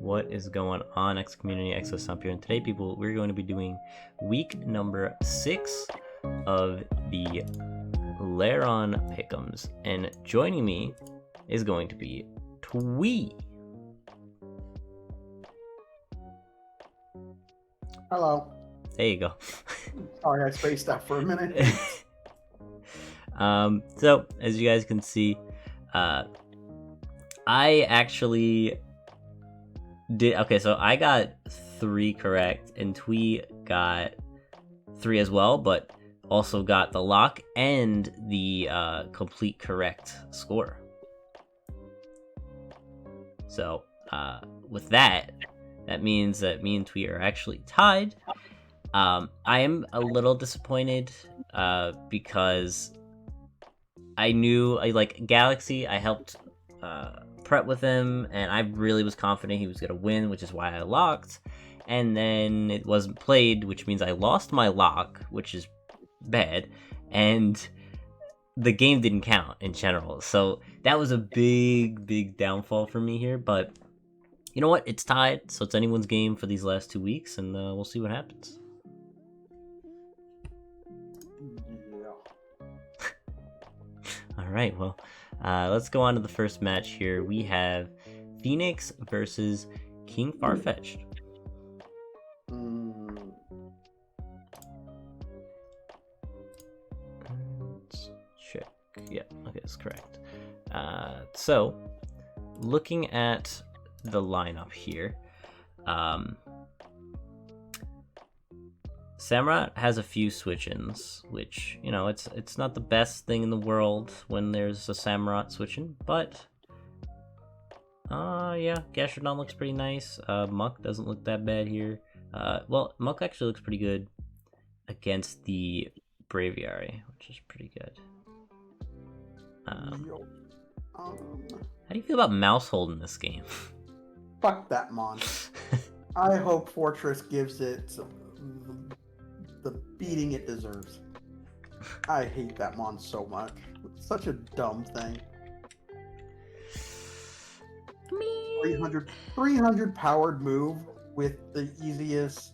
What is going on, X Community, Exo up here? And today, people, we're going to be doing week number 6 of the Lairon Pickems. And joining me is going to be Twee. Hello. There you go. Sorry, I spaced out for a minute. So, as you guys can see, I actually did... Okay, so I got 3 correct, and Twee got 3 as well, but also got the lock and the complete correct score. So, with that means that me and Twee are actually tied. I am a little disappointed because I knew, like, Galaxy, I helped prep with him, and I really was confident he was going to win, which is why I locked. And then it wasn't played, which means I lost my lock, which is bad. And the game didn't count in general. So that was a big downfall for me here. But you know what? It's tied, so it's anyone's game for these last 2 weeks, and we'll see what happens. All right, well, let's go on to the first match here. We have Phoenix versus King Farfetch'd. Let's check. Yeah, okay, that's correct. So, looking at the lineup here, Samurott has a few switch-ins, which, you know, it's not the best thing in the world when there's a Samurott switch-in, but yeah, Gastrodon looks pretty nice. Muck doesn't look that bad here. Well, Muck actually looks pretty good against the Braviary, which is pretty good. How do you feel about Mousehold in this game? Fuck that mon. I hope Fortress gives it the beating it deserves. I hate that mon so much. It's such a dumb thing. 300 powered move with the easiest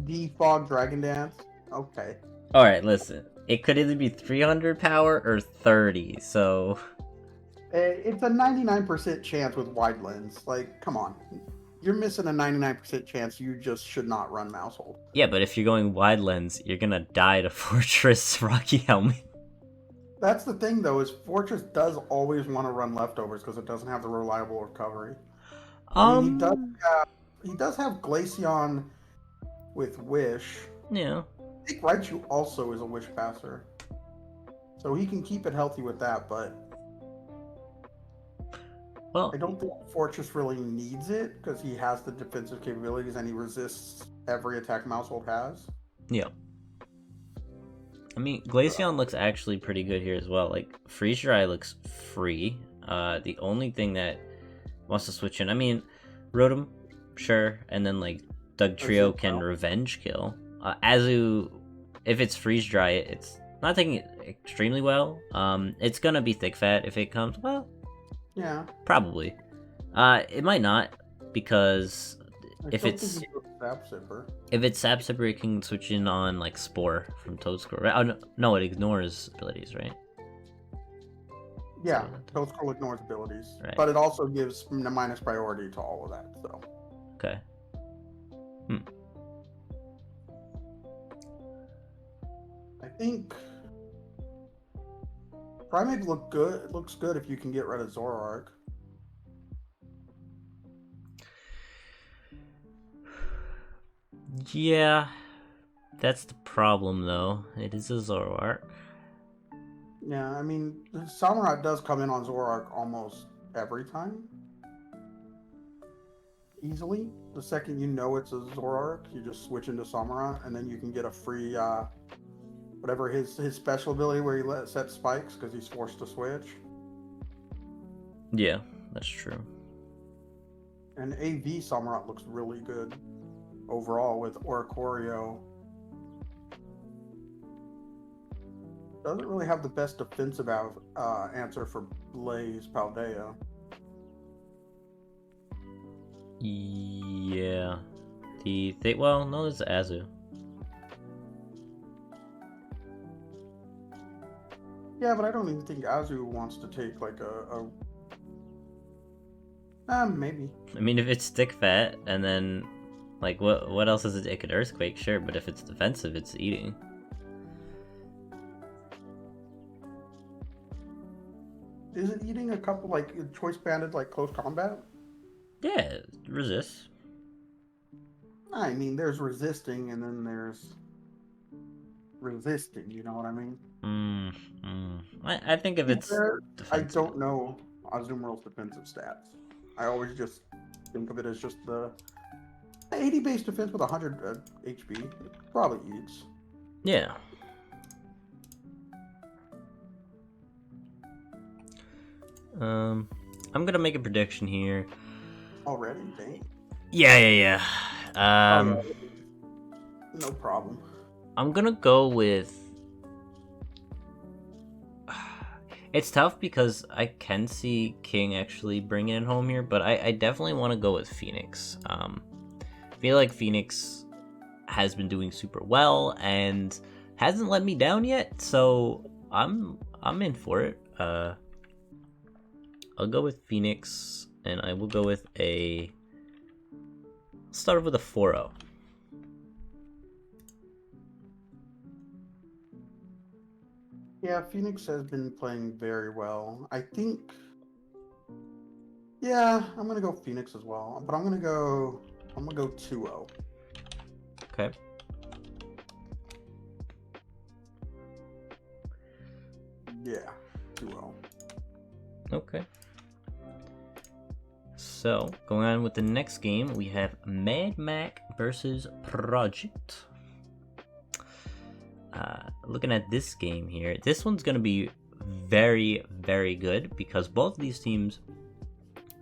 defog Dragon Dance. Okay. Alright, listen. It could either be 300 power or 30, so... It's a 99% chance with wide lens. Like, come on. You're missing a 99% chance. You just should not run Mousehold. Yeah, but if you're going wide lens, you're gonna die to Fortress Rocky Helmet. That's the thing, though, is Fortress does always want to run leftovers because it doesn't have the reliable recovery. I mean, he does have Glaceon with Wish. Yeah. I think Raichu also is a Wish passer. So he can keep it healthy with that, but... Well, I don't think Fortress really needs it because he has the defensive capabilities and he resists every attack Mousehold has. Yeah. I mean, Glaceon looks actually pretty good here as well. Like, Freeze Dry looks free. The only thing that wants to switch in, I mean, Rotom, sure, and then, like, Dugtrio can Revenge Kill. Azu, if it's Freeze Dry, it's not taking it extremely well. It's gonna be Thick Fat if it comes, well... Yeah. Probably. It might not, because if it's Sap Sipper, it can switch in on, like, Spore from Toadscore, right? Oh, no, it ignores abilities, right? Yeah, Toadscore ignores abilities. Right. But it also gives minus priority to all of that, so. Okay. I think... Primeape looks good if you can get rid of Zoroark. Yeah, that's the problem, though. It is a Zoroark. Yeah, I mean, Samurott does come in on Zoroark almost every time. Easily. The second you know it's a Zoroark, you just switch into Samurott, and then you can get a free... whatever his special ability where he sets spikes because he's forced to switch. Yeah, that's true. And AV Samurott looks really good overall with Oricorio. Doesn't really have the best defensive answer for Blaze Paldea. Yeah. Well, no, it's Azu. Yeah, but I don't even think Azu wants to take like a maybe. I mean, if it's stick fat, and then, like, what else is it? It could Earthquake, sure, but if it's defensive, it's eating. Is it eating a couple like choice banded like close combat? Yeah, resist. I mean, there's resisting and then there's resisting. You know what I mean? I think if it's I defensive. don't know Azumarill's defensive stats. I always just think of it as just the 80 base defense with 100 HP. It probably eats. Yeah. I'm gonna make a prediction here. Already? Dang. Yeah. Yeah. No problem. I'm gonna go with. It's tough because I can see King actually bringing it home here, but I definitely want to go with Phoenix. I feel like Phoenix has been doing super well and hasn't let me down yet, so I'm in for it. I'll go with Phoenix, and I will go with a. Let's start with a 4-0. Yeah, Phoenix has been playing very well. I think. Yeah, I'm gonna go Phoenix as well, but I'm gonna go 2-0. Okay. Yeah, 2-0. Okay. So, going on with the next game, we have Mad Mac versus Project. Looking at this game here, this one's going to be very, very good because both of these teams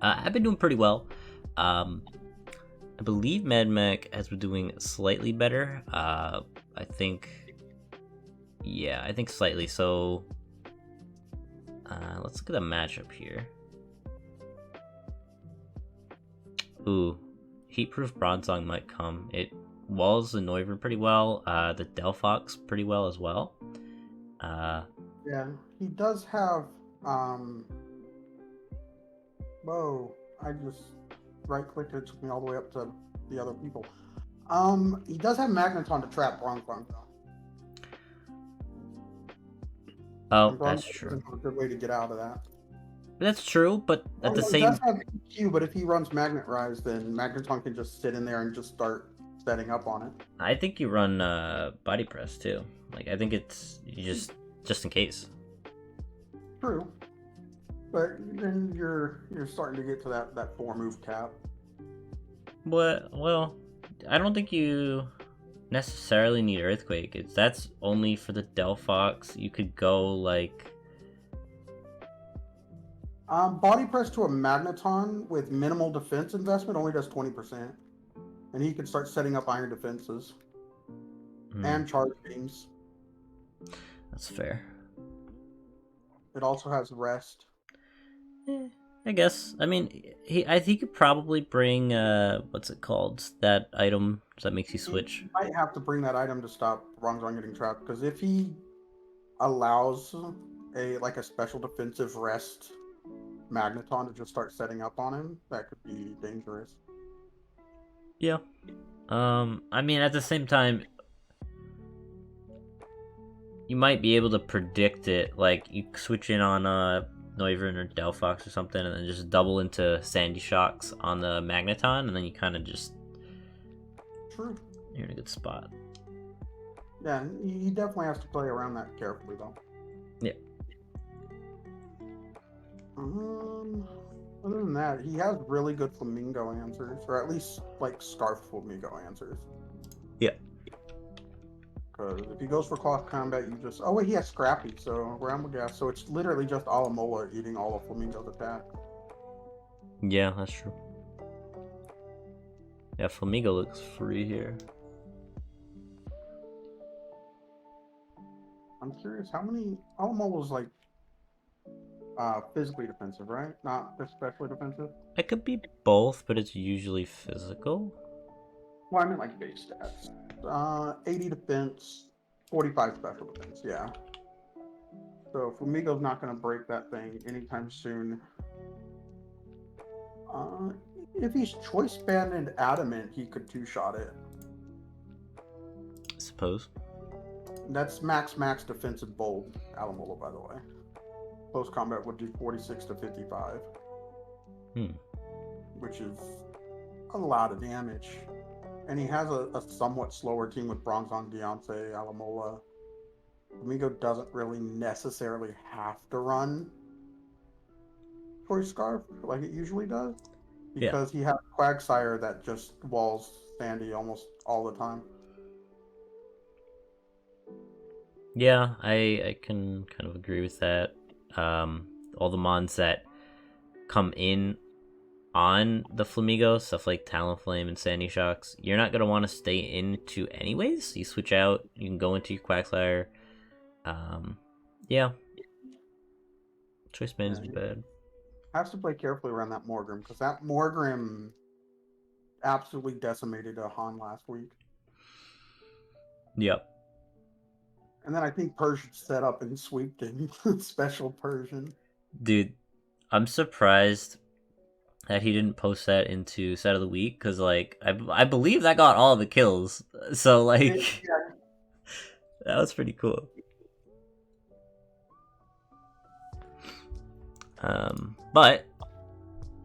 have been doing pretty well. I believe Mad Mac has been doing slightly better. I think slightly. So, let's look at the matchup here. Ooh, Heatproof Bronzong might come. It walls the Noivern pretty well, the Delphox pretty well as well. Yeah, he does have, whoa, I just right-clicked it, took me all the way up to the other people. He does have Magneton to trap Bronzong, though. Oh, that's true. A good way to get out of that. That's true, but at the same... He does have EQ, but if he runs Magnet Rise, then Magneton can just sit in there and just start setting up on it. I think you run Body Press, too. Like, I think it's just in case. True. But then you're starting to get to that 4-move cap. Well, I don't think you necessarily need Earthquake. That's only for the Delphox. You could go, like... Body Press to a Magneton with minimal defense investment only does 20%. And he can start setting up iron defenses. And charge beams. That's fair. It also has rest. I guess. I mean, I think you could probably bring, what's it called? That item that makes you switch. He might have to bring that item to stop Bronzong getting trapped. Because if he allows a special defensive rest Magneton to just start setting up on him, that could be dangerous. Yeah. I mean, at the same time, you might be able to predict it. Like, you switch in on Noivern or Delphox or something, and then just double into Sandy Shocks on the Magneton, and then you kind of just... True. You're in a good spot. Yeah, he definitely has to play around that carefully, though. Yeah. Other than that, he has really good Flamingo answers, or at least like Scarf Flamingo answers. Yeah. Because if he goes for cloth combat, you just he has Scrappy, so Ramblegas, so it's literally just Alamola eating all of Flamingo's attack. Yeah, that's true. Yeah, Flamingo looks free here. I'm curious how many Alamola's like Physically defensive, right? Not especially defensive. It could be both, but it's usually physical. Well, I mean like base stats. 80 defense, 45 special defense. Yeah. So Flamigo's not going to break that thing anytime soon. Uh, if he's choice band and adamant, he could two-shot it. I suppose. That's max defensive bold Alamola, by the way. Close combat would do 46 to 55. Which is a lot of damage. And he has a somewhat slower team with Bronzong, Deontay, Alamola. Amigo doesn't really necessarily have to run Choice Scarf like it usually does. Because he has Quagsire that just walls Sandy almost all the time. Yeah, I can kind of agree with that. All the mons that come in on the Flamigo, stuff like Talonflame and Sandy Shocks, you're not going to want to stay into anyways. You switch out, you can go into your Quagsire. Yeah. Choice band is bad. Has to play carefully around that Morgrim, because that Morgrim absolutely decimated a Han last week. Yep. And then I think Persian set up and sweeped him. Special Persian. Dude, I'm surprised that he didn't post that into set of the week, because like I believe that got all the kills. So like that was pretty cool. But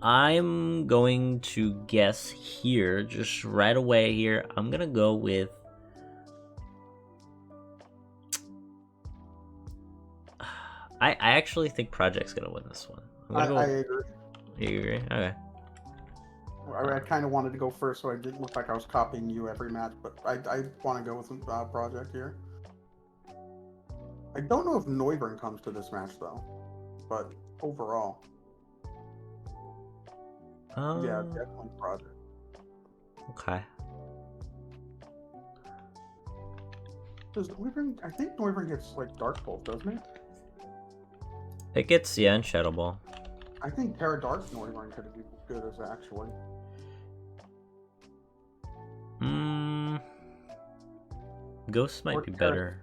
I'm going to guess here, just right away here, I'm gonna go with I actually think Project's gonna win this one. I agree. You agree? Okay. I kind of wanted to go first, so I didn't look like I was copying you every match, but I want to go with Project here. I don't know if Noivern comes to this match, though, but overall. Yeah, definitely Project. Okay. Does Noivern, I think Noivern gets, like, Dark Pulse, doesn't it? It gets, yeah, and Shadow Ball. I think Terra Dark Noivern could be good as actually. Ghost might be better.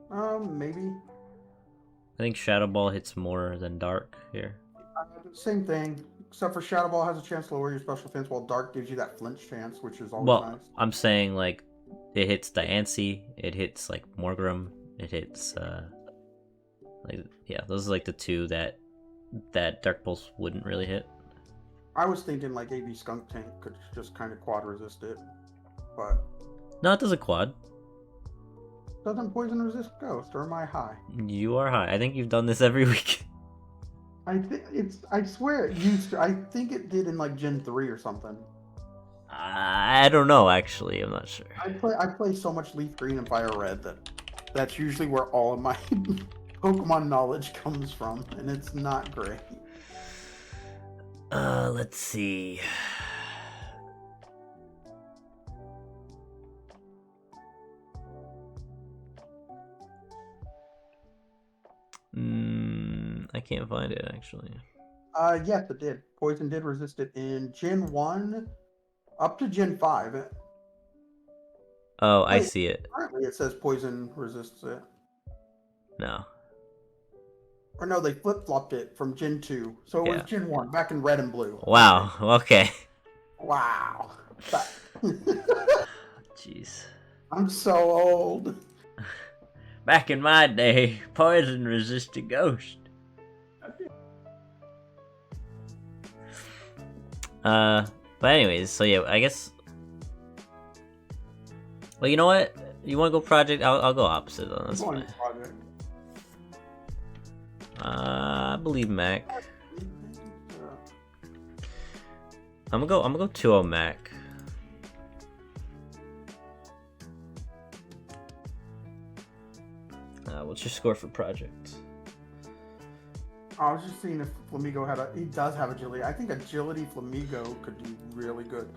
Maybe. I think Shadow Ball hits more than Dark here. Same thing, except for Shadow Ball has a chance to lower your special defense, while Dark gives you that flinch chance, which is always nice. I'm saying, like, it hits Diancie, it hits, like, Morgrim, it hits, like, yeah, those are, like, the two that Dark Pulse wouldn't really hit. I was thinking, like, AB Skunk Tank could just kind of quad resist it, but... No, it doesn't quad. Doesn't poison resist Ghost, or am I high? You are high. I think you've done this every week. I swear it used to. I think it did in like Gen 3 or something. I don't know, actually. I'm not sure. I play so much Leaf Green and Fire Red that's usually where all of my Pokemon knowledge comes from, and it's not great. Let's see. I can't find it, actually. Yes, it did. Poison did resist it in Gen 1 up to Gen 5. Oh, I see it. Currently, it says Poison resists it. No. Or no, they flip-flopped it from Gen 2. So it was Gen 1, back in Red and Blue. Wow, okay. Wow. Jeez. I'm so old. Back in my day, poison resisted Ghost. But anyways, so yeah, I guess... Well, you know what? You want to go Project? I'll go opposite on this one. I believe Mac. I'm gonna go 2-0 Mac. What's your score for Project? I was just seeing if Flamigo he does have agility. I think agility Flamigo could do really good.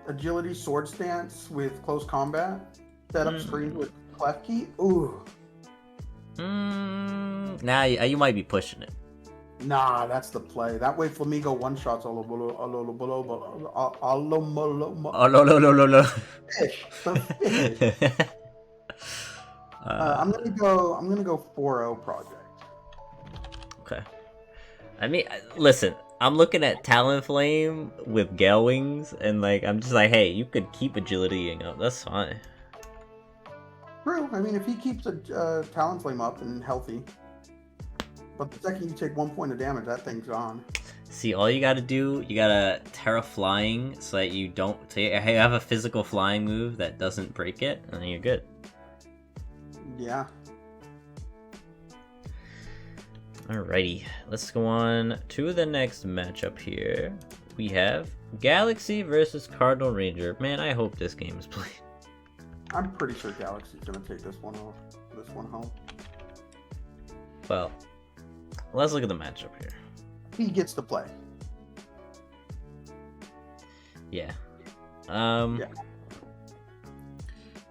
Agility Sword Stance with close combat. Set up screen with Clef Key. Ooh. Nah, you might be pushing it. Nah, that's the play. That way Flamingo one-shots all Oh, no. fish. The fish. I'm gonna go. I'm gonna go 4-0 project. Okay. I mean, listen. I'm looking at Talonflame with Gale Wings, and like, I'm just like, hey, you could keep agilitying up. That's fine. True. I mean, if he keeps a Talonflame up and healthy, but the second you take 1 point of damage, that thing's gone. See, all you gotta do, you gotta Terra Flying so that you don't. So you have a physical flying move that doesn't break it, and then you're good. Yeah. Alrighty, let's go on to the next matchup here. We have Galaxy versus Cardinal Ranger. Man, I hope this game is played. I'm pretty sure Galaxy's gonna take this one home. Well, let's look at the matchup here. He gets to play. Yeah. Yeah.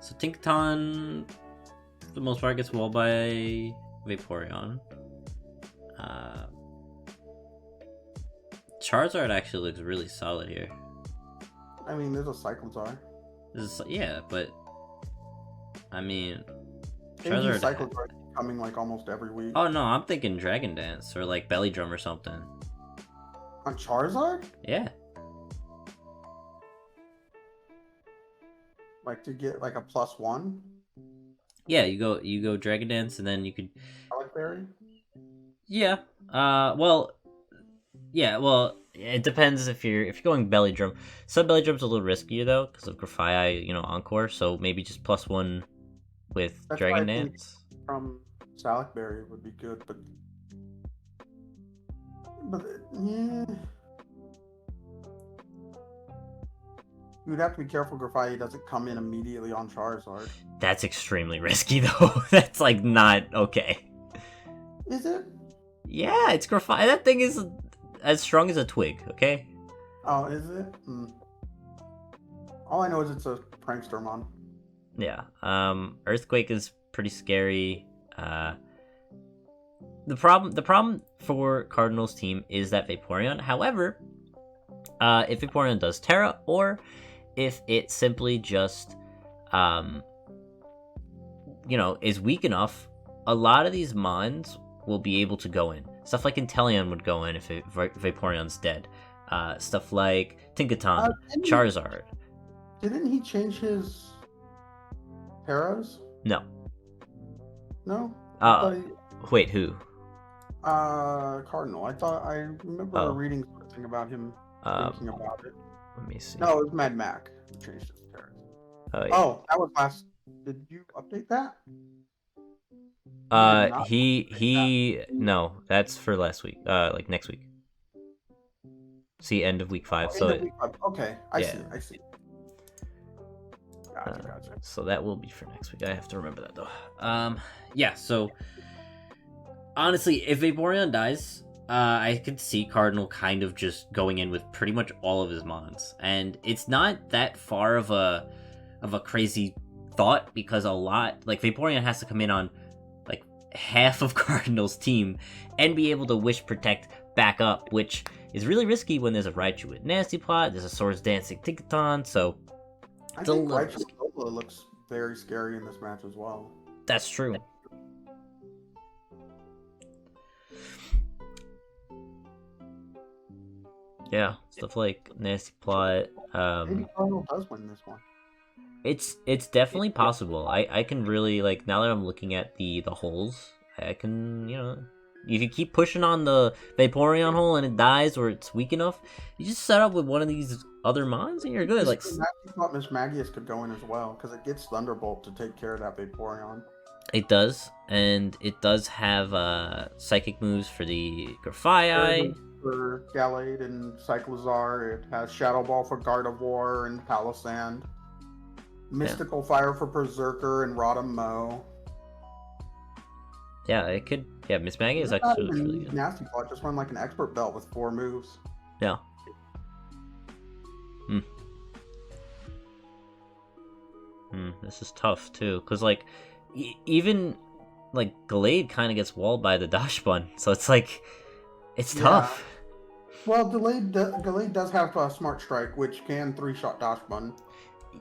So Tinkaton, for the most part, gets walled by Vaporeon. Charizard actually looks really solid here. I mean, there's a Cyclozar. Yeah, but I mean, Charizard Cyclozar coming like almost every week. Oh no, I'm thinking Dragon Dance or like Belly Drum or something. On Charizard? Yeah. Like to get like a +1? Yeah, you go Dragon Dance and then you could. Relic Berry? Yeah. Well, it depends if you're going Belly Drum. Some Belly Drum's a little riskier though because of Grafai, Encore. So maybe just +1 with That's Dragon Dance. From Relic Berry would be good, but yeah. You'd have to be careful Grafai doesn't come in immediately on Charizard. That's extremely risky though. That's like not okay. Is it? Yeah, it's Grafai. That thing is as strong as a twig, okay? Oh, is it? All I know is it's a Prankstermon. Yeah. Earthquake is pretty scary. The problem for Cardinals team is that Vaporeon. However, if Vaporeon does Terra, or if it simply just, is weak enough, a lot of these Mons will be able to go in. Stuff like Inteleon would go in if Vaporeon's dead. Stuff like Tinkaton, Charizard. Didn't he change his Terras? No. No? Wait, who? Cardinal. I remember reading something about him thinking about it. Let me see. No, it was Mad Mac who changed his Terras. Oh, yeah. Oh, that was last. Did you update that? No, that's for last week. Like next week. See, end of week 5. Okay, I see. Gotcha. So that will be for next week. I have to remember that though. Yeah. So honestly, if Vaporeon dies, I could see Cardinal kind of just going in with pretty much all of his Mons, and it's not that far of a crazy thought because a lot like Vaporeon has to come in on like half of Cardinal's team and be able to Wish Protect back up, which is really risky when there's a Raichu with Nasty Plot, there's a Swords Dancing Tinkaton, so I think Raichu looks very scary in this match as well. That's true. Yeah, stuff like Nasty Plot. Maybe Cardinal does win this one. It's definitely possible. I can really like now that I'm looking at the holes, I can if you keep pushing on the Vaporeon hole and it dies or it's weak enough, you just set up with one of these other Mons and you're good. Like I thought Miss Magius could go in as well because it gets Thunderbolt to take care of that Vaporeon. It does, and it does have psychic moves for the Grafai. For Gallade and Cyclozar, it has Shadow Ball for Gardevoir and Palisand. Mystical Fire for Berserker and Rotom-Mow. Yeah, it could. Yeah, Miss Maggie is actually really good. Nasty Plot just run like an expert belt with 4 moves. Yeah. This is tough too, because like even like Glade kind of gets walled by the dash bun, so it's like it's Yeah. tough. Well, Glade does have a Smart Strike, which can 3-shot dash bun.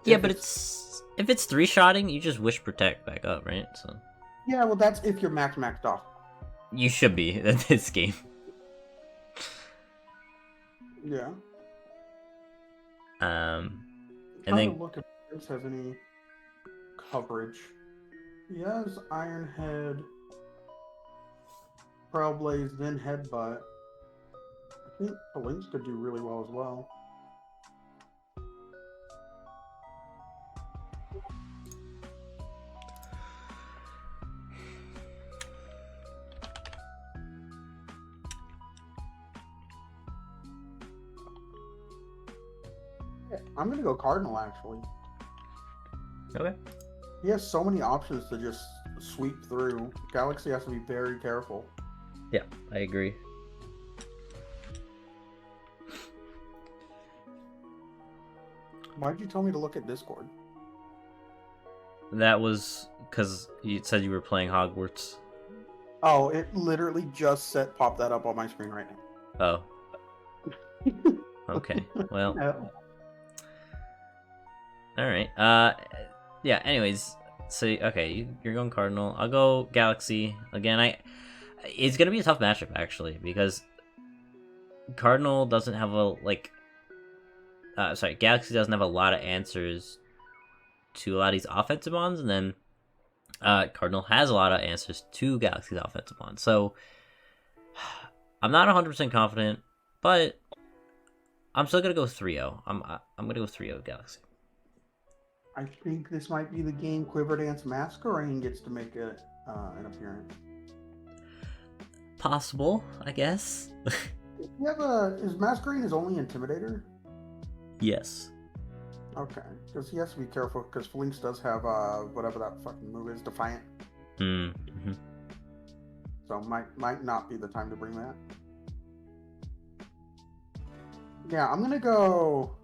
Yeah, but if it's 3-shotting, you just Wish Protect back up, right? So Yeah, well, that's if you're maxed off. you should be in this game. Yeah. And Trying then to look if this has any coverage. He has Iron Head, Trailblaze, then Headbutt. I think the Lynx could do really well as well. Yeah, I'm gonna go Cardinal actually. okay. He has so many options to just sweep through. Galaxy has to be very careful. Yeah, I agree. Why'd you tell me to look at Discord? That was because you said you were playing Hogwarts. Oh, it literally just popped that up on my screen right now. Oh. Okay. Well. Yeah. All right. Yeah. Anyways, so okay, you're going Cardinal. I'll go Galaxy again. It's gonna be a tough matchup actually because Cardinal doesn't have a Galaxy doesn't have a lot of answers to a lot of these offensive bonds, and then Cardinal has a lot of answers to Galaxy's offensive bonds. So I'm not 100% confident, but I'm still gonna go 3-0. I'm gonna go 3-0 Galaxy. I think this might be the game Quiver Dance Masquerade gets to make an appearance. Possible, I guess. You have is Masquerade his only Intimidator? Yes. Okay, because he has to be careful because Flinks does have whatever that fucking move is, Defiant. Mm-hmm. So might not be the time to bring that. Yeah, I'm gonna go.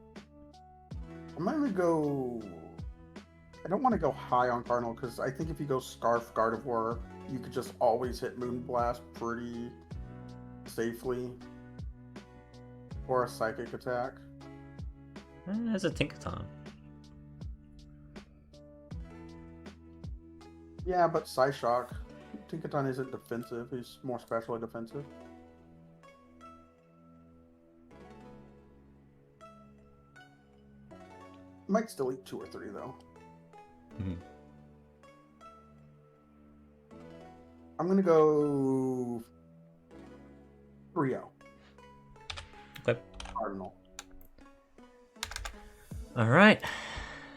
I don't want to go high on Cardinal because I think if you go Scarf Gardevoir, you could just always hit Moonblast pretty safely. Or a Psychic Attack. There's a Tinkaton. Yeah, but Psyshock. Tinkaton isn't defensive, he's more specially defensive. Might still eat 2 or 3 though. Mm-hmm. I'm gonna go 3-0. Okay. Cardinal. Alright.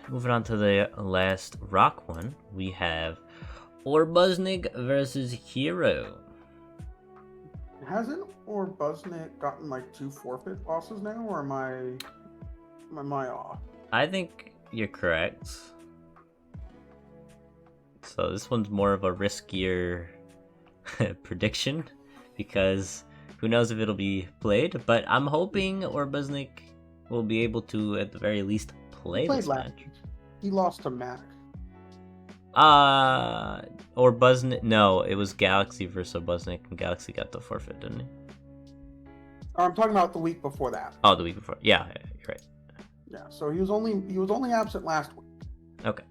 Moving on to the last rock one. We have Orbuznik versus Hero. Hasn't Orbuznik gotten like 2 forfeit losses now, or am I off? I think you're correct. So this one's more of a riskier prediction because who knows if it'll be played, but I'm hoping Orbuznik will be able to at the very least play this match. He lost to Mac. Orbuznik, no, it was Galaxy versus Orbuznik, and Galaxy got the forfeit, didn't he? Oh, I'm talking about the week before that. Oh, the week before. Yeah, you're right. Yeah, so he was only absent last week. Okay.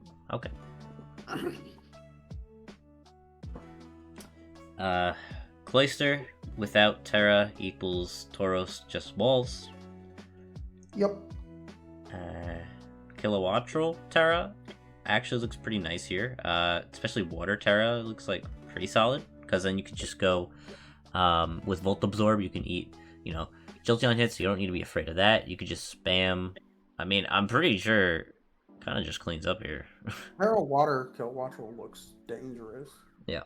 Cloyster without Terra equals Tauros just walls. Yep. Kilowattrel Terra actually looks pretty nice here. Especially Water Terra looks like pretty solid because then you could just go with Volt Absorb. You can eat, Jolteon hits. So you don't need to be afraid of that. You could just spam. I mean, I'm pretty sure kind of just cleans up here. Terra Water Kilowattrel looks dangerous. Yeah.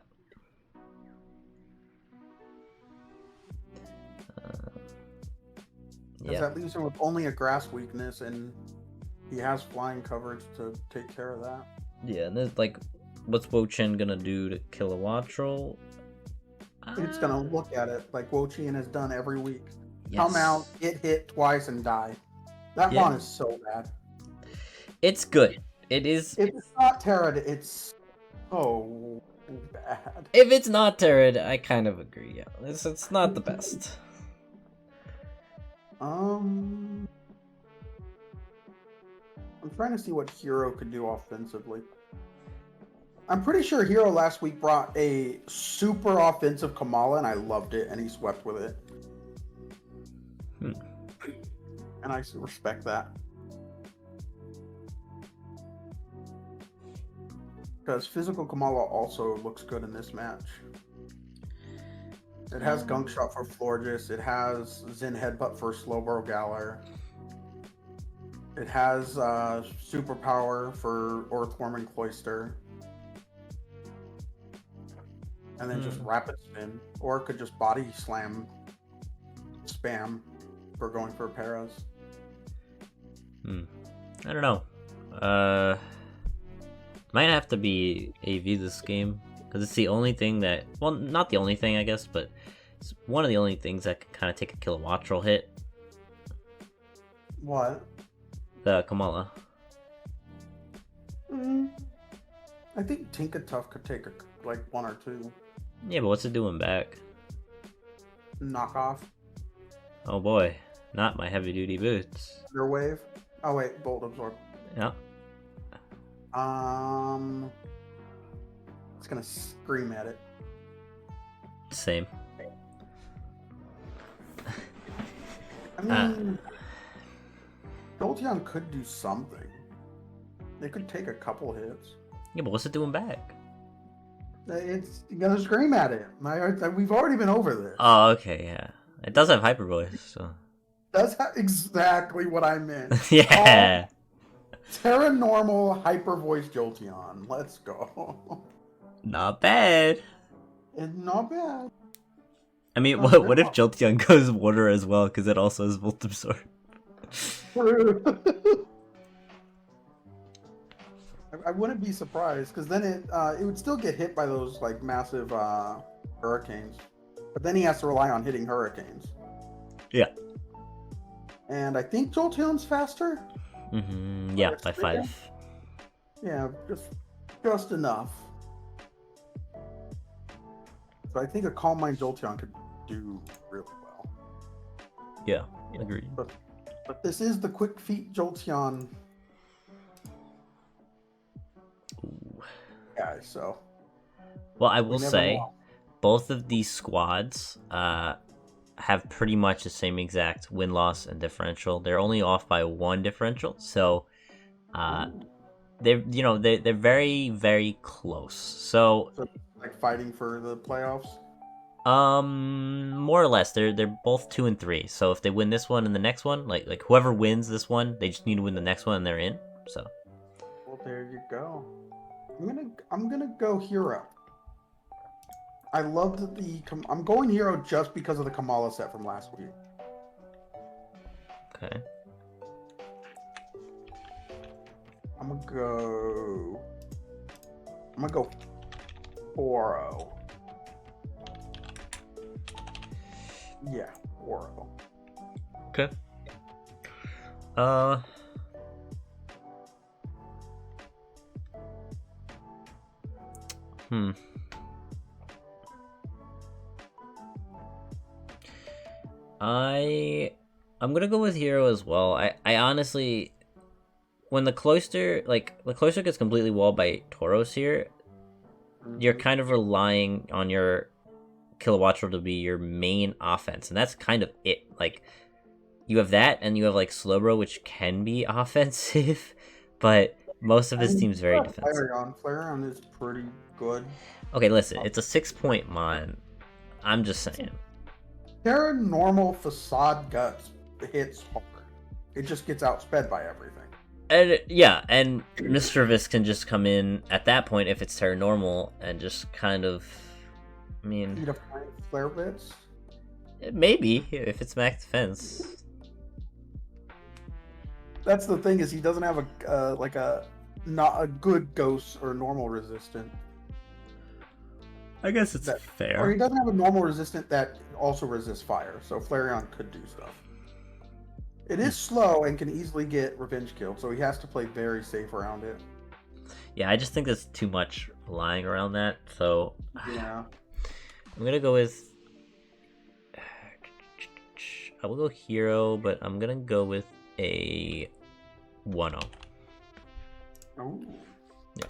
Because that leaves him with only a grass weakness, and he has flying coverage to take care of that. Yeah, and then, what's Wo-Chien gonna do to Kilowattrel? It's gonna look at it like Wo-Chien has done every week. Yes. Come out, get hit twice, and die. That mon is so bad. It's good. It is. It's not Terra. It's bad. If it's not Terran, I kind of agree. Yeah, it's not the best. I'm trying to see what Hero could do offensively. I'm pretty sure Hero last week brought a super offensive Kamala, and I loved it, and he swept with it. And I respect that. Because physical Kamala also looks good in this match. It has Gunk Shot for Florges. It has Zen Headbutt for Slowbro Galar. It has Superpower for Orthworm and Cloister. And then just Rapid Spin. Or it could just Body Slam spam for going for Paras. I don't know. Might have to be AV this game. Because it's the only thing that... Well, not the only thing, I guess, but it's one of the only things that can kind of take a Kilowatt Roll hit. What? The Kamala. I think Tinkatuff could take like one or two. Yeah, but what's it doing back? Knockoff. Oh boy, not my heavy duty boots. Your wave. Oh wait, Bolt Absorb. Yeah. It's gonna scream at it. Same. I mean, Jolteon could do something. They could take a couple hits. Yeah, but what's it doing back? It's gonna scream at it. We've already been over this. Oh, okay, yeah. It does have Hyper Voice, so. That's exactly what I meant. Yeah. Terra Normal Hyper Voice Jolteon. Let's go. Not bad. It's not bad. I mean, what if Jolteon goes water as well, because it also has Volt Absorb? I wouldn't be surprised, because then it would still get hit by those like massive hurricanes. But then he has to rely on hitting hurricanes. Yeah. And I think Jolteon's faster. Yeah, by 5. Yeah, just enough. So I think a Calm Mind Jolteon could do really well. Yeah, agreed. But this is the Quick Feet Jolteon guy, so. Well, I will say, both of these squads have pretty much the same exact win-loss and differential. They're only off by 1 differential, so they're very, very close. So like fighting for the playoffs. More or less, they're both 2 and 3. So if they win this one and the next one, like whoever wins this one, they just need to win the next one and they're in. So. Well, there you go. I'm gonna go Hero. I loved I'm going Hero just because of the Kamala set from last week. Okay. I'm gonna go 4-0. Yeah, 4-0. Okay. I'm gonna go with Hero as well. I honestly, when the Cloister gets completely walled by Tauros here, you're kind of relying on your Kilowatt Roll to be your main offense, and that's kind of it. Like, you have that, and you have like Slowbro, which can be offensive, but most of his team's very defensive. Lairon is pretty good. Okay, listen, it's a 6-point mon. I'm just saying. Terra Normal Facade Guts hits hard. It just gets outsped by everything. And yeah, and Mischievous can just come in at that point if it's Terra Normal and just kind of, I mean, Eat a flare bits. Maybe if it's max defense. That's the thing, is he doesn't have not a good ghost or normal resistant. I guess it's Or fair. he doesn't have a normal resistant that also resists fire, so Flareon could do stuff. It is slow and can easily get revenge killed, so he has to play very safe around it. Yeah, I just think that's too much lying around that. So Yeah. I'm gonna go with. I will go hero, but I'm gonna go with a 1-0. Oh. Yeah.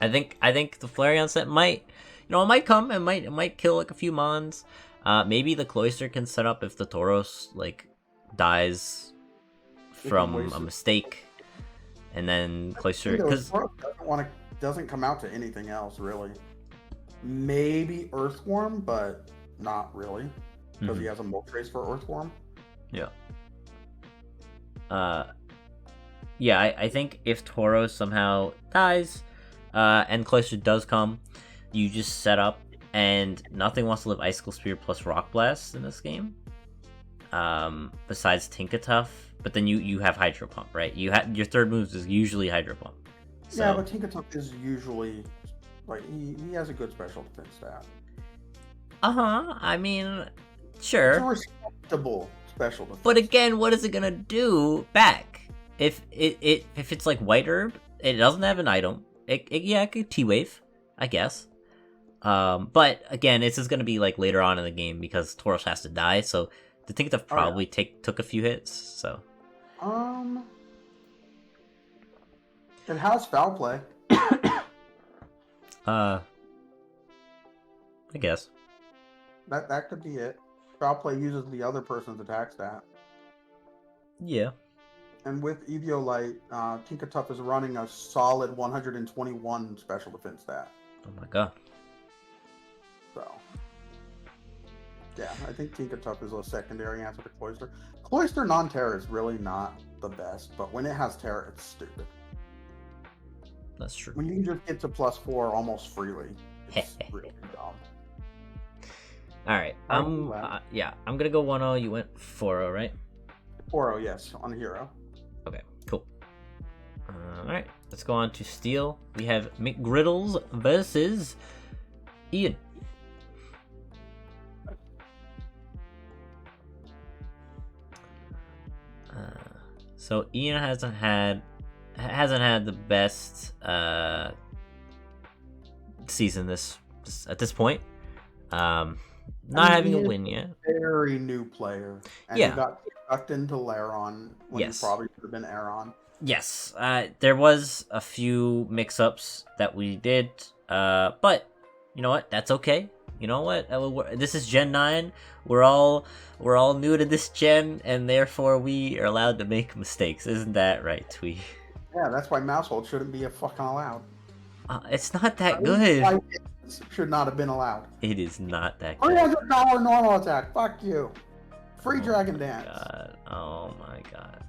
I think the Flareon set might, it might come. It might kill like a few mons. Maybe the Cloister can set up if the Tauros like dies from a mistake, and then Cloister because doesn't come out to anything else really. Maybe Earthworm, but not really because he has a Moltres for Earthworm. Yeah. Yeah, I think if Tauros somehow dies, and Cloister does come, you just set up, and nothing wants to live Icicle Spear plus Rock Blast in this game. Besides Tinkatuff, but then you have Hydro Pump, right? Your third move is usually Hydro Pump. So... Yeah, but Tinkatuff is usually like he has a good special defense stat. I mean, sure. It's a respectable special defense. But again, what is it gonna do back? If it's like White Herb, it doesn't have an item. It could T-Wave, I guess. But again, this is gonna be like later on in the game because Tauros has to die. So I think that probably took a few hits. So it has Foul Play. I guess that could be it. Foul Play uses the other person's attack stat. Yeah. And with Eviolite, Tinkatuff is running a solid 121 special defense stat. Oh my god. So, yeah, I think Tinkatuff is a secondary answer to Cloister. Cloister non-Terra is really not the best, but when it has Terra, it's stupid. That's true. When you can just get to +4 almost freely, it's really dumb. Alright, I'm gonna go 1-0. You went 4-0, right? 4-0, yes, on Hero. Okay, cool. Alright, let's go on to Steel. We have McGriddles versus Ian. So Ian hasn't had the best season at this point. Not having a win yet. Very new player. And he got sucked into Lairon when he probably should have been Aeron. Yes, there was a few mix-ups that we did, but you know what? That's okay. You know what? This is Gen 9. We're all new to this gen, and therefore we are allowed to make mistakes. Isn't that right, Twee? Yeah, that's why Mousehold shouldn't be fucking allowed. It's not that good. Should not have been allowed. It is not that good. $300 normal attack. Fuck you. Free Dragon Dance. God. Oh my god.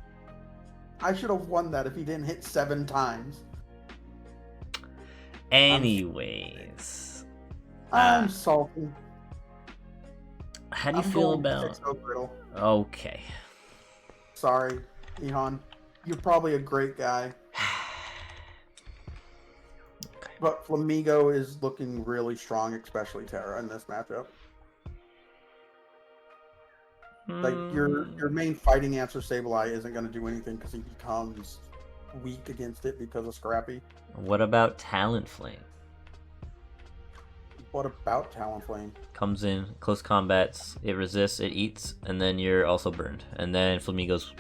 I should have won that if he didn't hit 7 times. Anyways. I'm salty. How do you feel about... Okay. Sorry, Ihan. You're probably a great guy. But Flamigo is looking really strong, especially Terra in this matchup. Like your main fighting answer, Sableye, isn't going to do anything because he becomes weak against it because of Scrappy. What about Talonflame? What about Talonflame? Comes in close combats, it resists, it eats, and then you're also burned. And then Flamigo's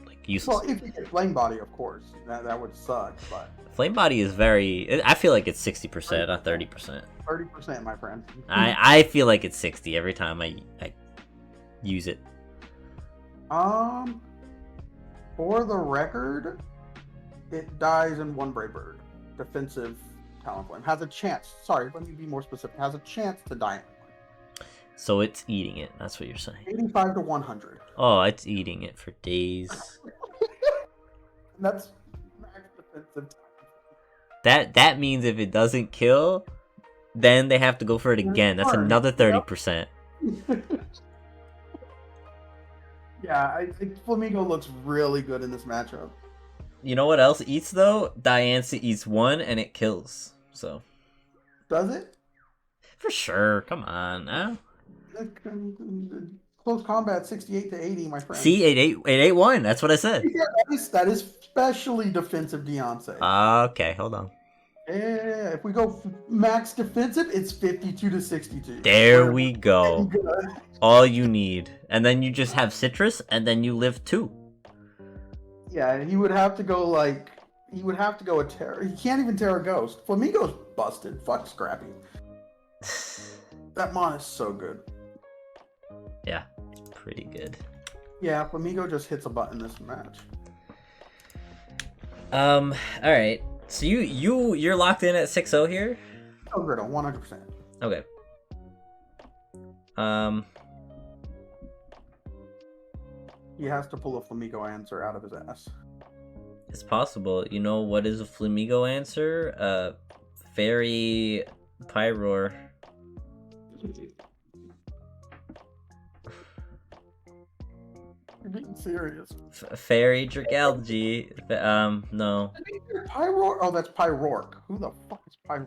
like useless. Well, if you get Flame Body, of course, that would suck. But Flame Body is very... I feel like it's 60%, not 30%. 30%, my friend. I feel like it's 60 every time I use it. For the record, it dies in 1 Brave Bird. Defensive Talonflame has a chance. Sorry, let me be more specific. Has a chance to die in 1. So it's eating it. That's what you're saying. 85 to 100. Oh, it's eating it for days. That's max defensive. That means if it doesn't kill, then they have to go for it again. That's another 30%. Yeah, I think Flamigo looks really good in this matchup. You know what else eats though? Diancie eats 1 and it kills. So. Does it? For sure. Come on now. Close combat 68 to 80, my friend. See, 881. That's what I said. Yeah, that is especially defensive Deontay. Okay, hold on. If we go max defensive, it's 52-62. There we Getting go. good. All you need. And then you just have citrus, and then you live 2. Yeah, he would have to go like he would have to go a Terra. He can't even Terra Ghost. Flamingo's busted. Fuck Scrappy. That mon is so good. Yeah, pretty good. Yeah, Flamingo just hits a button this match. All right. So you're locked in at 6-0 here? Oh, Griddle, 100%. Okay. He has to pull a Flamingo answer out of his ass. It's possible. You know what is a Flamingo answer? Fairy Pyroar. You're being serious. Fairy Dragalgy. No. Pyroar? Oh, that's Pyroark. Who the fuck is Pyroar?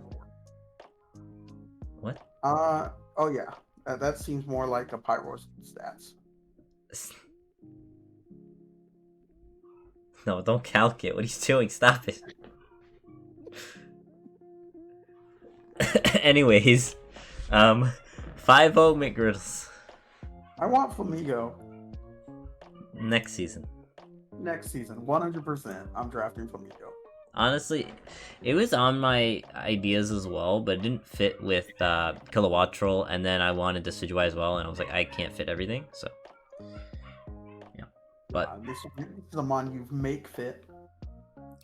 What? Oh yeah. That seems more like a Pyroar stats. No, don't calc it. What are you doing? Stop it. Anyways, 5-0 McGriddles. I want Flamingo. Next season. Next season, 100%. I'm drafting Flamingo. Honestly, it was on my ideas as well, but it didn't fit with Kilowattrel, and then I wanted Decidueye as well, and I was like, I can't fit everything, so yeah. But this is the mon you make fit.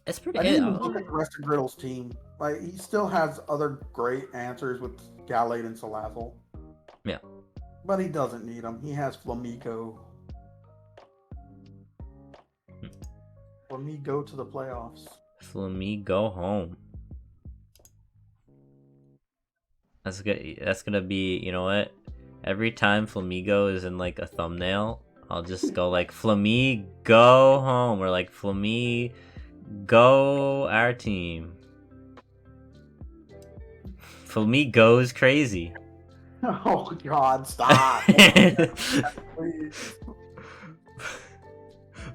it's pretty I good. didn't even look at the rest of Griddle's team. Like he still has other great answers with Gallade and Salazzle. Yeah. But he doesn't need them. He has Flamingo. Flamingo to the playoffs. Flamingo home. That's good. That's gonna be, you know what? Every time Flamingo is in like a thumbnail, I'll just go like Flamingo home or like Flamingo our team. Flamingo's crazy. Oh God! Stop. Please.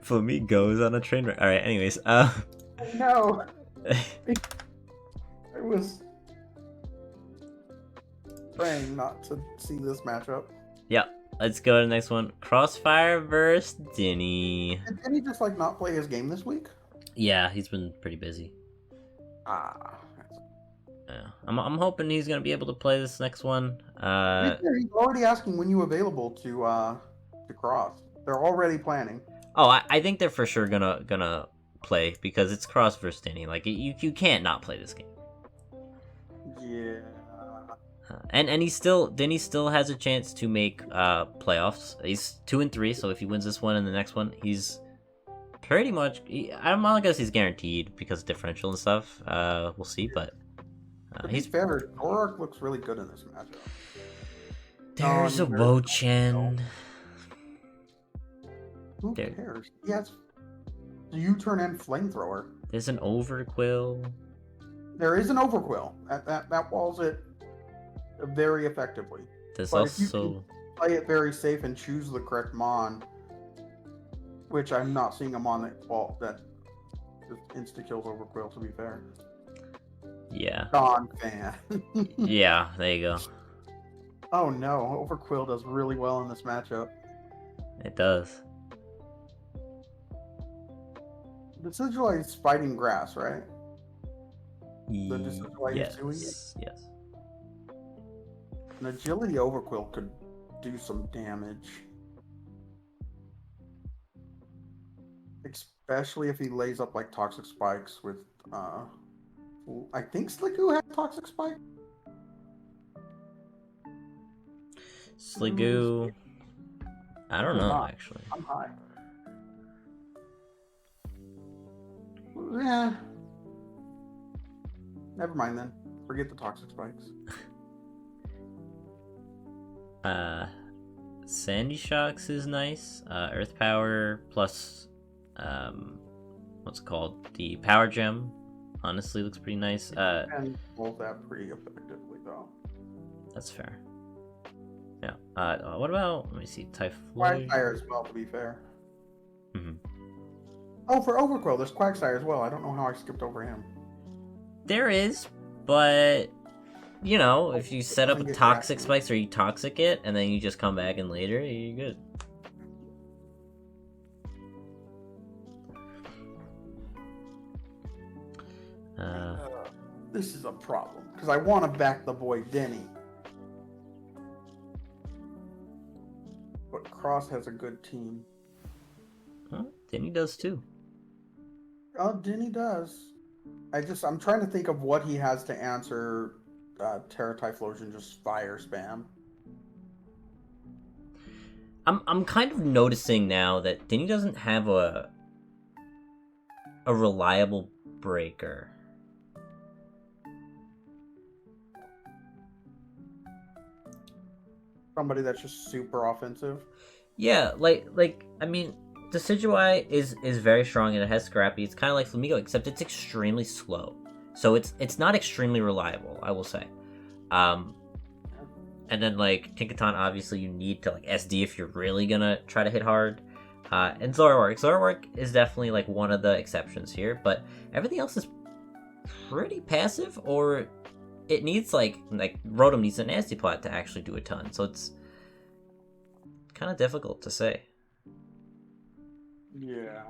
Flamingo's on a train wreck. All right. Anyways, No. I was praying not to see this matchup. yeah. Let's go to the next one. Crossfire versus Denny. Did he just like not play his game this week? Yeah, he's been pretty busy. Ah. Yeah. I'm hoping he's gonna be able to play this next one. He's already asking when you available to cross. They're already planning. Oh, I think they're for sure gonna play because it's Cross versus Denny. Like you can't not play this game. Yeah. And Denny still has a chance to make playoffs. He's 2-3, so if he wins this one and the next one, he's pretty much. I'm not gonna say he's guaranteed because of differential and stuff. We'll see, but He's fair. Dorark looks really good in this matchup. There's a Wo-Chen. Who cares? Yes. U-turn and flamethrower. There's an Overquill. There is an Overquill. That walls it very effectively. There's But if you also can play it very safe and choose the correct mon, which I'm not seeing a mon that just insta kills Overquill. To be fair. yeah. Gone fan. Yeah, there you go. Oh no, Overquill does really well in this matchup. It does. The Decidueye is fighting grass, right? The Decidueye Yes. Yusui? Yes. An agility Overquill could do some damage. Especially if he lays up like toxic spikes with I think Sliggoo had toxic spike. Sliggoo. I don't know not. actually. I'm high. Yeah. Never mind then. Forget the toxic spikes. Sandy Shocks is nice. Earth Power plus what's it called? The Power Gem. Honestly looks pretty nice. And hold that pretty effectively though. That's fair. Yeah. What about, let me see, Typhoid? Quagsire as well, to be fair. Mhm. Oh, for Overquill, there's Quagsire as well. I don't know how I skipped over him. There is, But you know, if you set up Doesn't a get toxic crafty. spikes or you toxic it, and then you just come back in later, you're good. This is a problem because I want to back the boy Denny, but Cross has a good team. Huh? Denny does too. Oh, Denny does. I'm trying to think of what he has to answer. Terra Typhlosion just fire spam. I'm kind of noticing now that Denny doesn't have a reliable breaker. Somebody that's just super offensive. Yeah, like I mean, Decidueye is very strong and it has Scrappy. It's kind of like Flamigo, except it's extremely slow. So it's not extremely reliable, I will say. And then like Tinkaton, obviously you need to like SD if you're really gonna try to hit hard. And Zoroark is definitely like one of the exceptions here, but everything else is pretty passive, or it needs like Rotom needs a Nasty Plot to actually do a ton. So it's kind of difficult to say. Yeah.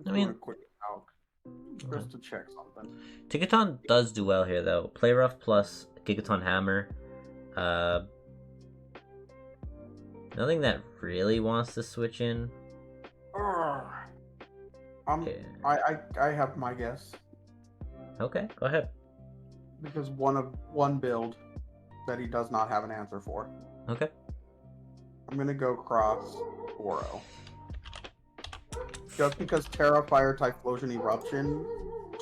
I mean, a quick calc just to check something. Tinkaton does do well here though. Play Rough plus Gigaton Hammer. Nothing that really wants to switch in. Yeah. I have my guess Okay, go ahead. because one build that he does not have an answer for. Okay. I'm gonna go Cross Oro. Just because Terra, Fire, Typhlosion, Eruption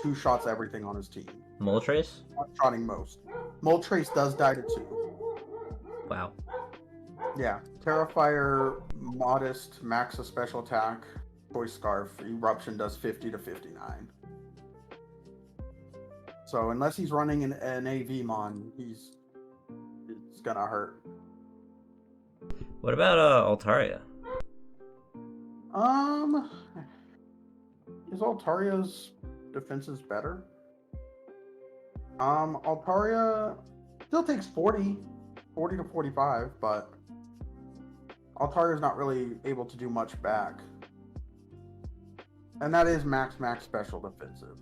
two-shots everything on his team. Moltres? One-shotting most. Moltres does die to 2. Wow. Yeah. Terra, Fire, Modest, Max a special attack, Choice Scarf, Eruption does 50 to 59. So unless he's running an AV Mon, it's gonna hurt. What about Altaria? Is Altaria's defenses better? Altaria still takes 40 to 45, but Altaria's not really able to do much back. And that is max special defensive.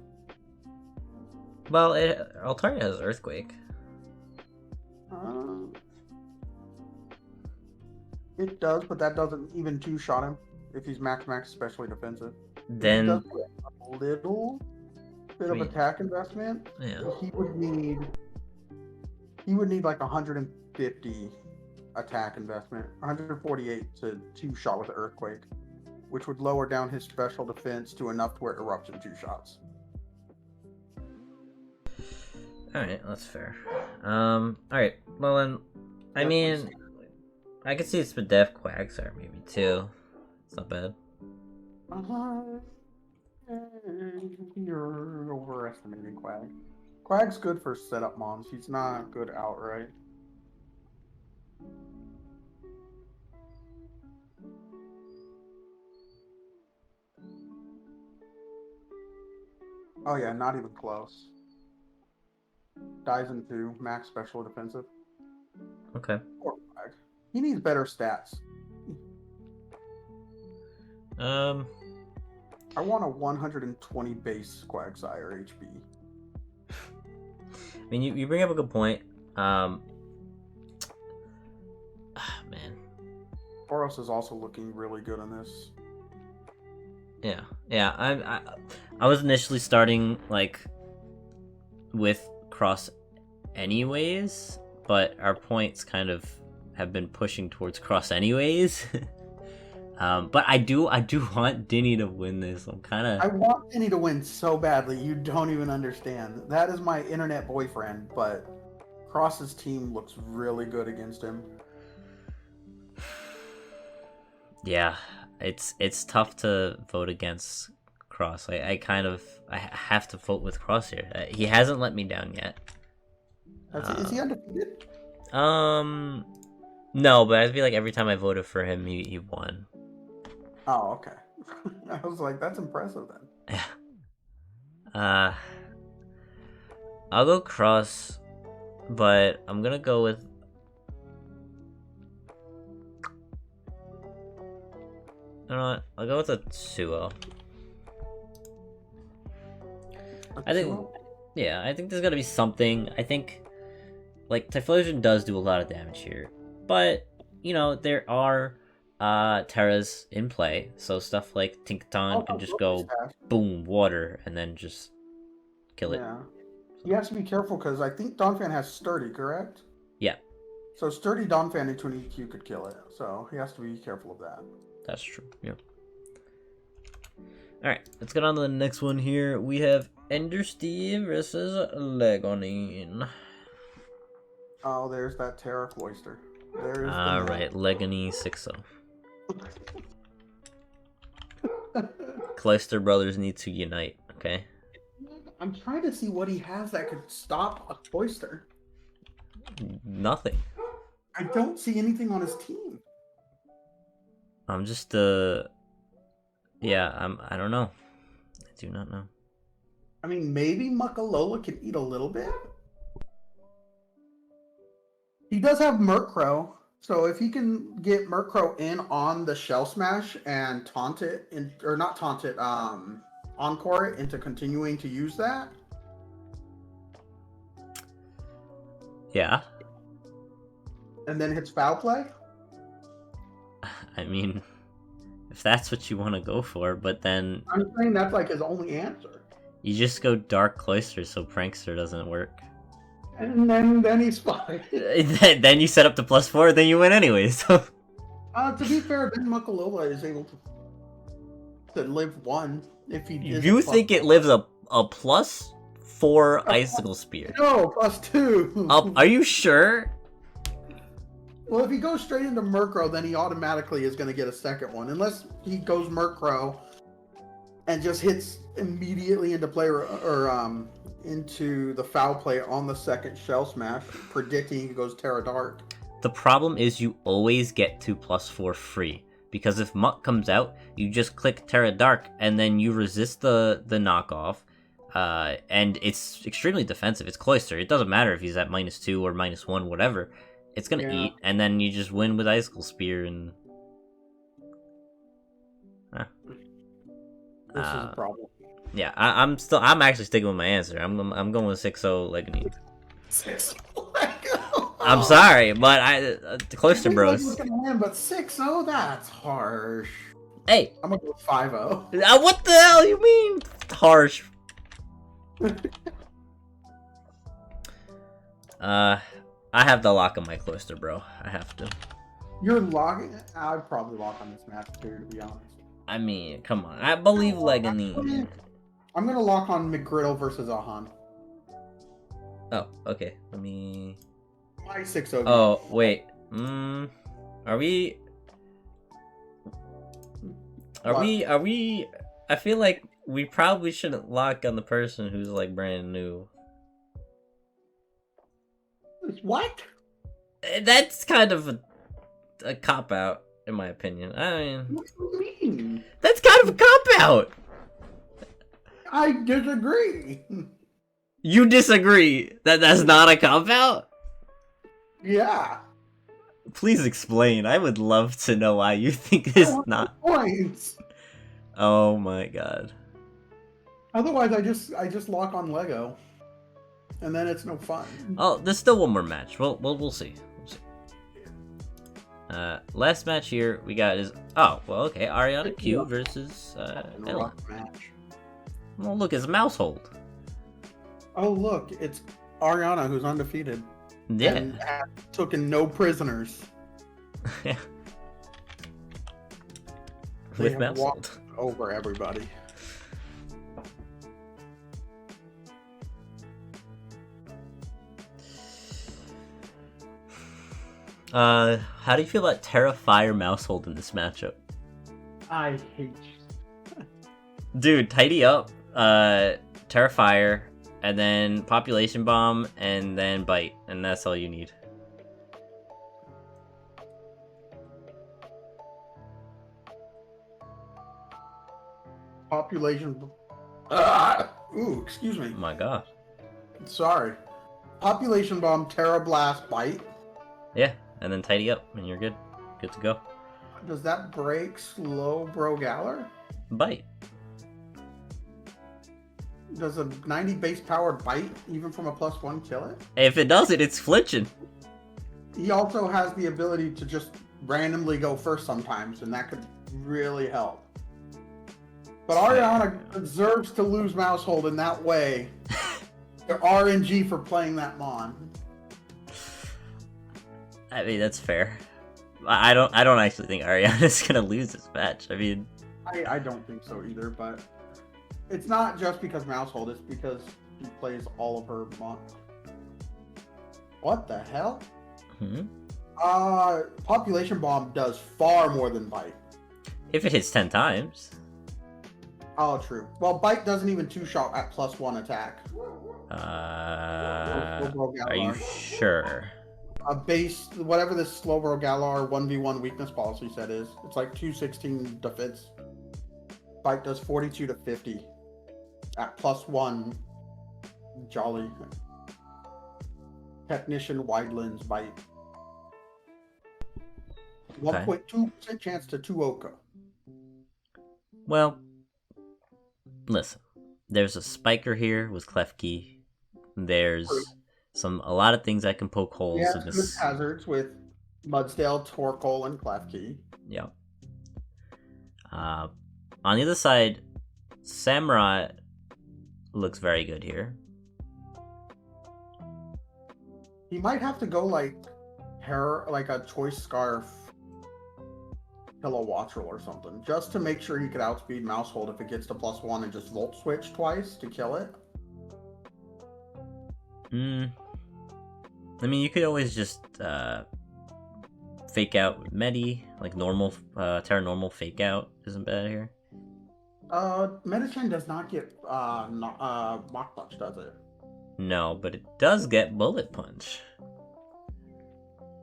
Well, Altaria has Earthquake. It does, but that doesn't even two-shot him if he's max especially defensive. Then He does a little bit of attack investment. yeah. He would need like 150 attack investment, 148 to two-shot with the Earthquake, which would lower down his special defense to enough to where Eruption two-shots. Alright, that's fair. Alright, well then, I mean, I could see it's the Def Quagsire maybe too. It's not bad. You're overestimating Quag. Quag's good for setup mons. He's not good outright. Oh yeah, not even close. Dies in 2, max special defensive. Okay. Poor Quag. He needs better stats. I want a 120 base Quagsire HP. I mean, you bring up a good point. Man. Boros is also looking really good in this. Yeah. I was initially starting like with Cross anyways, but our points kind of have been pushing towards Cross anyways. But I do want Denny to win this. I want Denny to win so badly, you don't even understand. That is my internet boyfriend, but Cross's team looks really good against him. Yeah, it's tough to vote against Cross. I have to vote with Cross here. He hasn't let me down yet. Is he undefeated? No, but I feel like every time I voted for him, he won. Oh, okay. I was like, that's impressive then. uh, I'll go Cross, but I'm gonna go with. You know what? I'll go with a Suo. I think, yeah, I think there's gotta be something. I think, like, Typhlosion does do a lot of damage here, but you know there are Terras in play, so stuff like Tinkaton can just go boom water and then just kill it. Yeah, you have to be careful because I think Donphan has Sturdy, correct? Yeah, So Sturdy Donphan into an EQ could kill it, so he has to be careful of that. that's true. Yeah. All right, let's get on to the next one here. We have Ender Steve versus Legonine. Oh, there's that Terra Cloister. There's All right, Legonine 6-0. Cloister brothers need to unite. Okay. I'm trying to see what he has that could stop a Cloister. Nothing. I don't see anything on his team. I'm just yeah, I don't know. I do not know. I mean, maybe Muckalola can eat a little bit. He does have Murkrow, so if he can get Murkrow in on the Shell Smash and taunt it, or not taunt it, encore it into continuing to use that. Yeah. And then hits Foul Play. I mean, if that's what you want to go for, but then I'm saying that's like his only answer. you just go Dark Cloister so Prankster doesn't work. And then he's fine. Then you set up the +4, then you win anyways. So. To be fair, then Muckalola is able to live one if he. You think it lives a +4 Icicle Spear? No, +2. Are you sure? Well, if he goes straight into Murkrow, then he automatically is going to get a second one, unless he goes Murkrow and just hits immediately into play or into the Foul Play on the second Shell Smash, predicting he goes Terra Dark. The problem is you always get to +4 free, because if Muck comes out, you just click Terra Dark and then you resist the knockoff, and it's extremely defensive. It's Cloister. It doesn't matter if he's at -2 or -1, whatever. It's gonna eat, and then you just win with Icicle Spear and. This is a problem. Yeah, I'm actually sticking with my answer. I'm going with 6-0 Legonine. 6-0. I'm sorry, but the Cloister Bros. Was gonna win, but 6-0, that's harsh. Hey, I'm gonna go 5-0. What the hell you mean harsh? I have the lock on my Cloister, bro. I have to. You're locking? I'd probably lock on this match too, to be honest. I mean, come on. I believe Legonine. I'm gonna lock on McGriddle versus Ahan. Oh, okay. Let me. My 6-0. Oh, wait. Are we? I feel like we probably shouldn't lock on the person who's like brand new. What? That's kind of a cop out, in my opinion. I mean, What do you mean? that's kind of a cop out. I disagree. You disagree that that's not a cop out? Yeah. Please explain. I would love to know why you think it's not. Points. Oh my god. Otherwise, I just lock on Lego, and then it's no fun. Oh, there's still one more match. We'll see. We'll see. Last match here we got is okay, Ariana Q versus Ella. Well, look, it's Mousehold. Oh, look, it's Ariana who's undefeated. Yeah. And has taken no prisoners. Yeah. They With have Mousehold. walked over everybody. How do you feel about Terra Fire Mousehold in this matchup? I hate you. Dude, tidy up. Terra Fire, and then Population Bomb, and then Bite, and that's all you need. Population. Ooh, excuse me. Oh my god. Sorry. Population bomb, Terra Blast, bite. Yeah, and then tidy up, and you're good. Good to go. Does that break slow bro Galler? Bite. Does a 90 base powered bite, even from a +1, kill it? If it does it, it's flinching. He also has the ability to just randomly go first sometimes, and that could really help. But Ariana deserves to lose Mousehold in that way. They're RNG for playing that Mon. I mean, that's fair. I don't actually think Ariana's gonna lose this match. I mean, I don't think so either, but it's not just because Mousehold, it's because he plays all of her Mon. What the hell? hmm? Population Bomb does far more than Bite. If it hits 10 times. Oh, true. Well, Bite doesn't even two-shot at +1 attack. Are you sure? A base, whatever this Slowbro Galar 1v1 weakness policy set is, it's like 216 defense. Bite does 42 to 50 at +1. Jolly. Technician Wide Lens Bite. 1.2% chance to 2 Oka. Well, listen. There's a spiker here with Klefki. There's a lot of things that can poke holes in this. Good hazards with Mudsdale, Torkoal, and Klefki. Yeah. On the other side, Samurai looks very good here. He might have to go like a Choice Scarf Pillow Watchel or something, just to make sure he could outspeed Mousehold if it gets to +1 and just Volt Switch twice to kill it. I mean, you could always just fake out with Medi, like normal, Terra normal fake out isn't bad here. Medicine does not get Mach Punch, does it? No, but it does get Bullet Punch.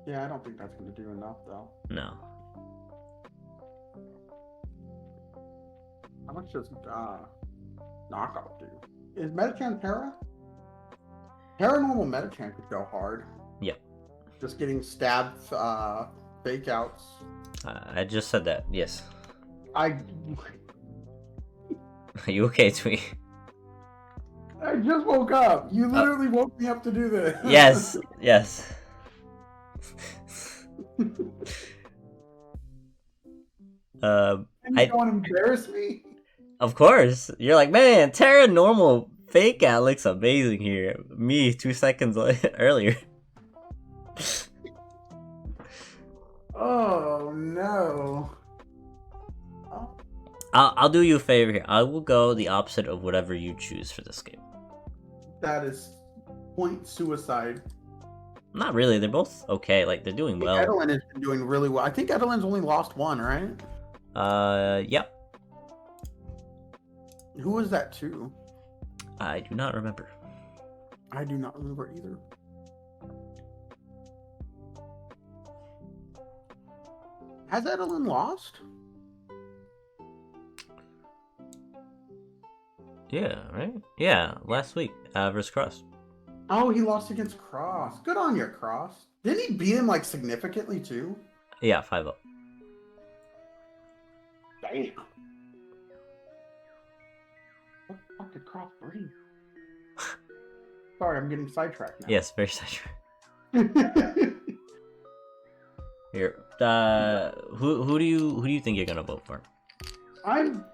Yeah, I don't think that's going to do enough, though. No. How much does Knockout do? Is Metachan Terra? Terra normal Metachan could go hard. Yep. Just getting stabbed fake outs. I just said that, yes. Are you okay, Twee? I just woke up. You literally woke me up to do this. Yes, yes. And you don't embarrass me? Of course. You're like, man, Terra normal fake out looks amazing here. Me, 2 seconds earlier. Oh, no. I'll do you a favor here. I will go the opposite of whatever you choose for this game. That is point suicide. Not really. They're both okay. Like, they're doing well. Edelin has been doing really well. I think Edelin's only lost one, right? Yep. Who was that to? I do not remember. I do not remember either. Has Edelin lost? Yeah, right? Yeah, last week, versus Cross. Oh, he lost against Cross. Good on you, Cross. Didn't he beat him, like, significantly, too? Yeah, 5-0. Damn. What the fuck did Cross bring? Sorry, I'm getting sidetracked now. Yes, very sidetracked. Here, who do you think you're gonna vote for? I'm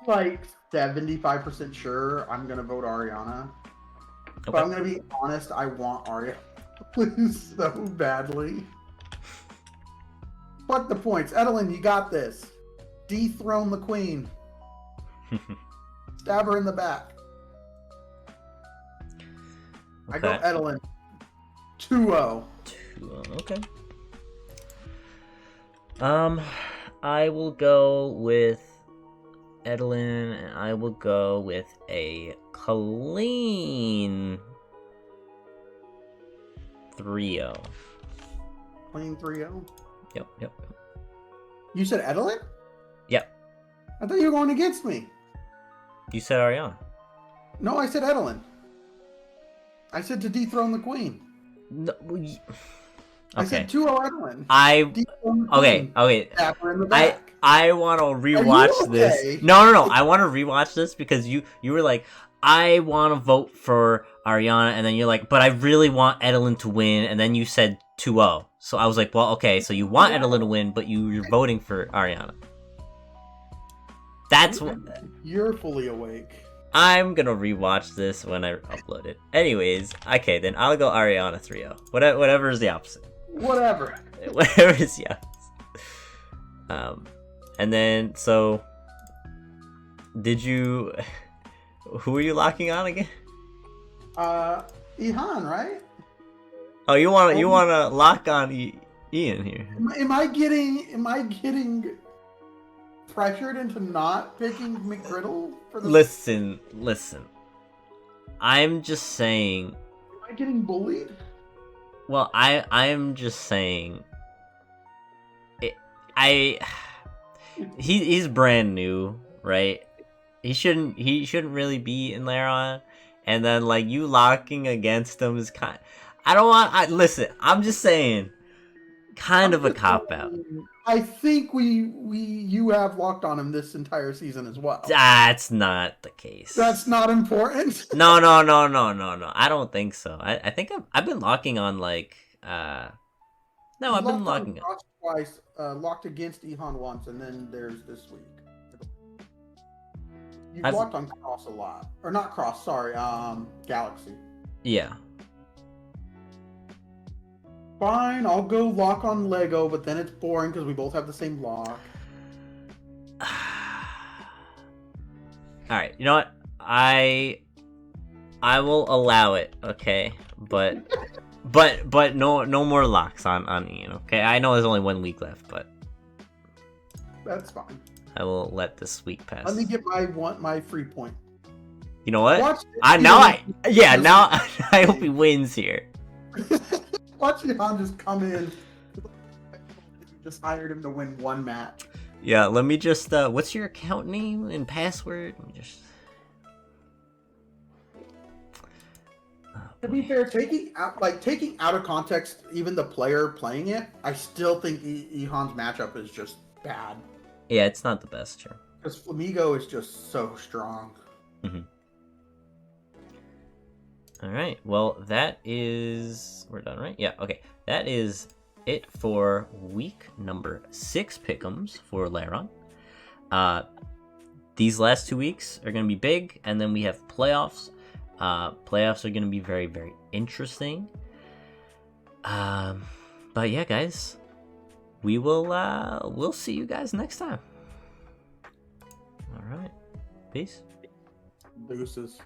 like 75% sure I'm gonna vote Ariana. Okay. But I'm gonna be honest, I want Ariana to lose so badly. Fuck the points. Edelin, you got this. Dethrone the queen. Stab her in the back. Okay. I go Edelin. 2-0. 2-0, okay. I will go with Edelin, and I will go with a clean 3-0. Clean 3-0? Yep. You said Edelin? Yep. I thought you were going against me. You said Ariana. No, I said Edelin. I said to dethrone the queen. No, I okay. said 2-0 Edelin. I Dethrone the okay. queen. Okay. Tap her in the back. I want to rewatch okay? this. No. I want to rewatch this because you were like, I want to vote for Ariana, and then you're like, but I really want Edelin to win, and then you said 2-0. So I was like, well, okay, so you want Edelin to win, but you're voting for Ariana. That's what. You're fully awake. I'm gonna rewatch this when I upload it. Anyways, okay, then I'll go Ariana 3-0. Whatever is the opposite. Whatever. Whatever is the opposite. And then so, did you? Who are you locking on again? Ihan, right? Oh, you want to lock on Ian here? Am I getting pressured into not picking McGriddle for the? Listen. I'm just saying. Am I getting bullied? Well, I'm just saying. He's brand new, right? He shouldn't really be in Lairon, and then like you locking against him is kind. Listen. I'm just saying, kind of a cop out. I think you have locked on him this entire season as well. That's not the case. That's not important. No. I don't think so. I think I've been locking on like no, I've been locking on twice. Locked against Ihan once, and then there's this week. You've locked on Cross a lot, or not Cross? Sorry, Galaxy. Yeah. Fine, I'll go lock on Lego, but then it's boring because we both have the same lock. Alright, you know what? I will allow it, okay? But no more locks on Ian, okay? I know there's only 1 week left, but that's fine. I will let this week pass. Let me get my free point. You know what? I hope he wins here. Watch Ihan just come in. You just hired him to win 1 match. Yeah, let me just what's your account name and password? Let me just To be fair, taking out of context even the player playing it, I still think Ihan's matchup is just bad. Yeah, it's not the best, sure. Because Flamigo is just so strong. Mm-hmm. All right. Well, we're done, right? Yeah. Okay. That is it for week number 6 Pickems for Lairon. These last 2 weeks are going to be big, and then we have playoffs. Playoffs are going to be very, very interesting. But yeah, guys, we'll see you guys next time. All right. Peace. Deuces.